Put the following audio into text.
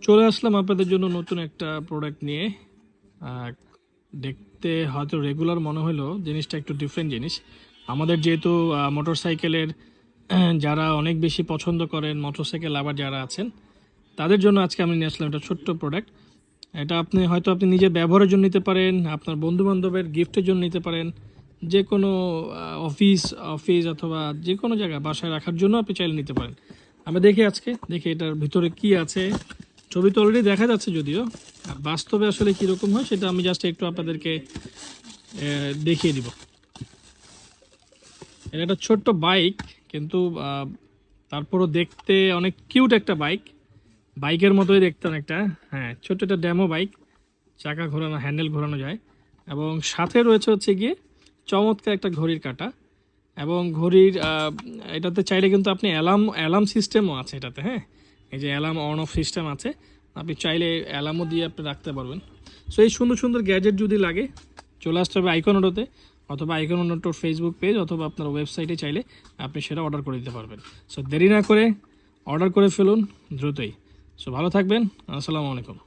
চলে আসলাম আপনাদের জন্য নতুন একটা প্রোডাক্ট নিয়ে। আহ, দেখতে হয়তো রেগুলার মনে হলো, জিনিসটা একটু ডিফারেন্ট জিনিস। আমাদের যেহেতু মোটরসাইকেলের যারা অনেক বেশি পছন্দ করেন, মোটরসাইকেল আবার যারা আছেন, তাদের জন্য আজকে আমি নিয়ে আসলাম একটা ছোট্ট প্রোডাক্ট। এটা আপনি নিজে ব্যবহারের জন্য নিতে পারেন, আপনার বন্ধু বান্ধবের গিফটের জন্য নিতে পারেন, যে কোনো অফিস অফিস অথবা যে কোনো জায়গায় বাসায় রাখার জন্য আপনি চাইলে নিতে পারেন। আমরা দেখি এটার ভিতরে কি আছে। ছবি তো অলরেডি দেখা যাচ্ছে, যদিও আর বাস্তবে আসলে কীরকম হয় সেটা আমি জাস্ট একটু আপনাদেরকে দেখিয়ে দিব। এটা একটা ছোট্ট বাইক, কিন্তু তারপরও দেখতে অনেক কিউট একটা বাইক, বাইকের মতোই দেখতে অনেকটা। হ্যাঁ, ছোট্ট একটা ডেমো বাইক, চাকা ঘোরানো, হ্যান্ডেল ঘোরানো যায়। এবং সাথে রয়েছে হচ্ছে গিয়ে চমৎকার একটা ঘড়ির কাঁটা। এবং ঘড়ির এটাতে চাইলে কিন্তু আপনি অ্যালার্ম সিস্টেমও আছে এটাতে। হ্যাঁ, এই যে অ্যালার্ম অন অফ সিস্টেম আছে, আপনি চাইলে অ্যালার্মও দিয়ে আপনি রাখতে পারবেন। সো এই সুন্দর সুন্দর গ্যাজেট যদি লাগে, চলে আসতে হবে আইকনওডোতে, অথবা আইকনওডোর ফেসবুক পেজ অথবা আপনার ওয়েবসাইটে চাইলে আপনি সেটা অর্ডার করে দিতে পারবেন। সো দেরি না করে অর্ডার করে ফেলুন দ্রুতই। সো ভালো থাকবেন, আসসালামু আলাইকুম।